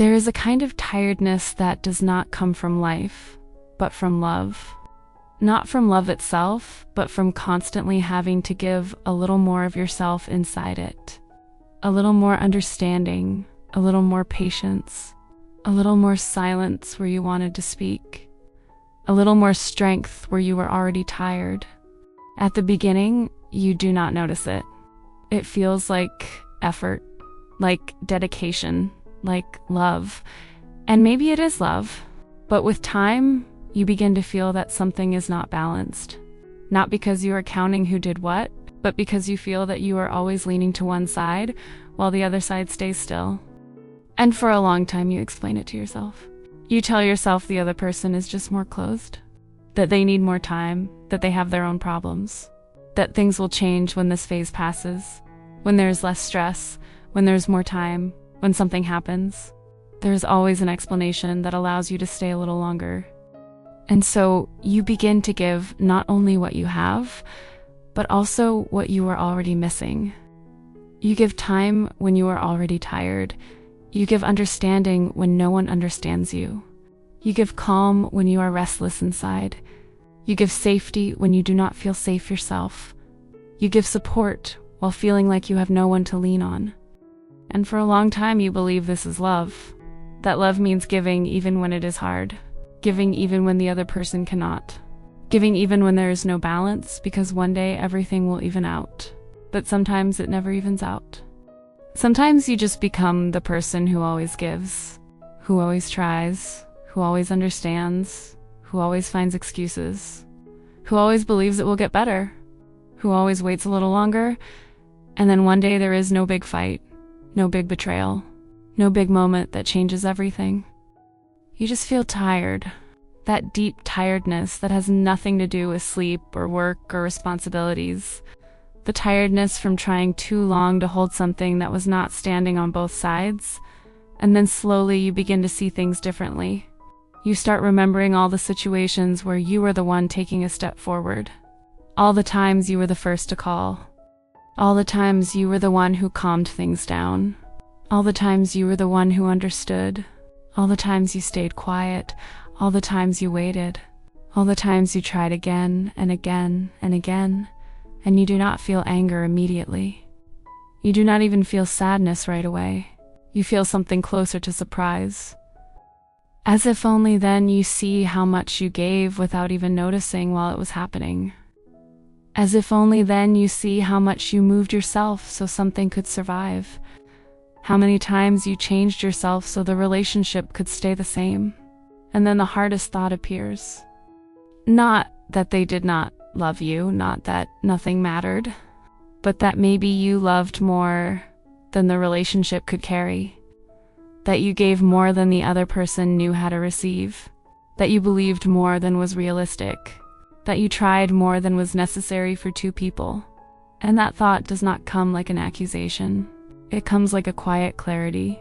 There is a kind of tiredness that does not come from life, but from love. Not from love itself, but from constantly having to give a little more of yourself inside it. A little more understanding, a little more patience, a little more silence where you wanted to speak, a little more strength where you were already tired. At the beginning, you do not notice it. It feels like effort, like dedication, like love. And maybe it is love, but with time, you begin to feel that something is not balanced. Not because you are counting who did what, but because you feel that you are always leaning to one side while the other side stays still. And for a long time, you explain it to yourself. You tell yourself the other person is just more closed, that they need more time, that they have their own problems, that things will change when this phase passes, when there's less stress, when there's more time, when something happens. There's always an explanation that allows you to stay a little longer. And so you begin to give not only what you have, but also what you are already missing. You give time when you are already tired. You give understanding when no one understands you. You give calm when you are restless inside. You give safety when you do not feel safe yourself. You give support while feeling like you have no one to lean on. And for a long time you believe this is love. That love means giving even when it is hard. Giving even when the other person cannot. Giving even when there is no balance, because one day everything will even out. But sometimes it never evens out. Sometimes you just become the person who always gives, who always tries, who always understands, who always finds excuses, who always believes it will get better, who always waits a little longer, and then one day there is no big fight, no big betrayal, no big moment that changes everything. You just feel tired. That deep tiredness that has nothing to do with sleep or work or responsibilities. The tiredness from trying too long to hold something that was not standing on both sides. And then slowly you begin to see things differently. You start remembering all the situations where you were the one taking a step forward. All the times you were the first to call. All the times you were the one who calmed things down. All the times you were the one who understood. All the times you stayed quiet, all the times you waited, all the times you tried again and again and again, and you do not feel anger immediately. You do not even feel sadness right away. You feel something closer to surprise. As if only then you see how much you gave without even noticing while it was happening. As if only then you see how much you moved yourself so something could survive. How many times you changed yourself so the relationship could stay the same. And then the hardest thought appears. Not that they did not love you, not that nothing mattered, but that maybe you loved more than the relationship could carry. That you gave more than the other person knew how to receive. That you believed more than was realistic. That you tried more than was necessary for two people. And that thought does not come like an accusation. It comes like a quiet clarity.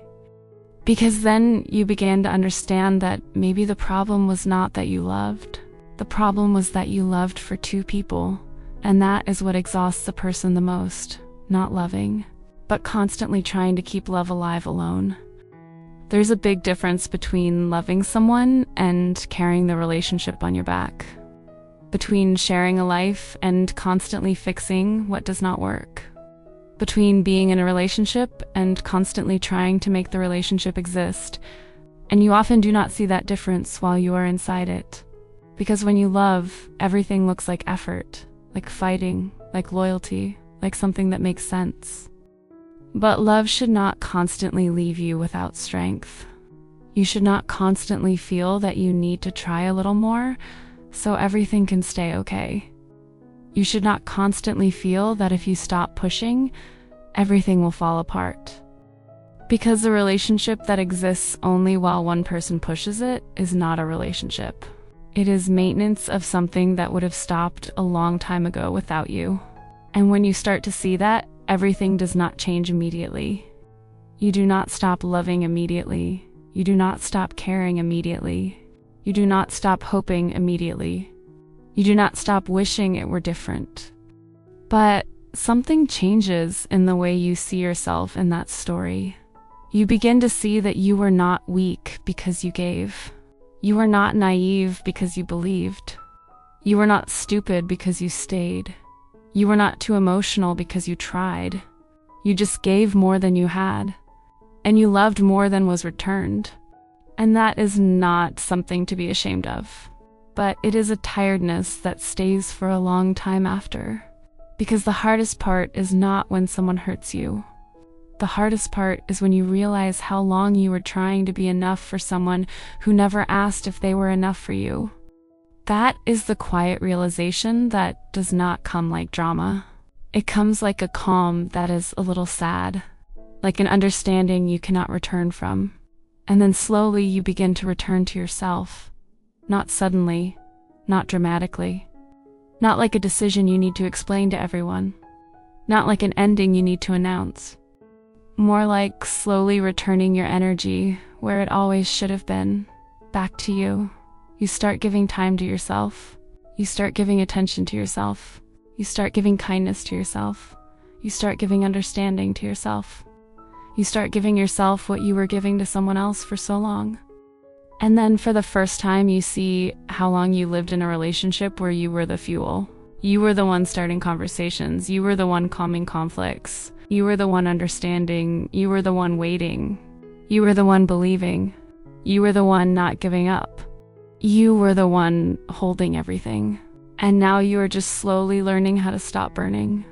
Because then you began to understand that maybe the problem was not that you loved. The problem was that you loved for two people. And that is what exhausts a person the most. Not loving, but constantly trying to keep love alive alone. There's a big difference between loving someone and carrying the relationship on your back. Between sharing a life and constantly fixing what does not work. Between being in a relationship and constantly trying to make the relationship exist. And you often do not see that difference while you are inside it. Because when you love, everything looks like effort, like fighting, like loyalty, like something that makes sense. But love should not constantly leave you without strength. You should not constantly feel that you need to try a little more so everything can stay okay. You should not constantly feel that if you stop pushing, everything will fall apart. Because a relationship that exists only while one person pushes it is not a relationship. It is maintenance of something that would have stopped a long time ago without you. And when you start to see that, everything does not change immediately. You do not stop loving immediately. You do not stop caring immediately. You do not stop hoping immediately. You do not stop wishing it were different. But something changes in the way you see yourself in that story. You begin to see that you were not weak because you gave. You were not naive because you believed. You were not stupid because you stayed. You were not too emotional because you tried. You just gave more than you had. And you loved more than was returned. And that is not something to be ashamed of. But it is a tiredness that stays for a long time after. Because the hardest part is not when someone hurts you. The hardest part is when you realize how long you were trying to be enough for someone who never asked if they were enough for you. That is the quiet realization that does not come like drama. It comes like a calm that is a little sad, like an understanding you cannot return from. And then slowly you begin to return to yourself. Not suddenly, not dramatically. Not like a decision you need to explain to everyone. Not like an ending you need to announce. More like slowly returning your energy where it always should have been, back to you. You start giving time to yourself. You start giving attention to yourself. You start giving kindness to yourself. You start giving understanding to yourself. You start giving yourself what you were giving to someone else for so long. And then for the first time, you see how long you lived in a relationship where you were the fuel. You were the one starting conversations. You were the one calming conflicts. You were the one understanding. You were the one waiting. You were the one believing. You were the one not giving up. You were the one holding everything. And now you are just slowly learning how to stop burning.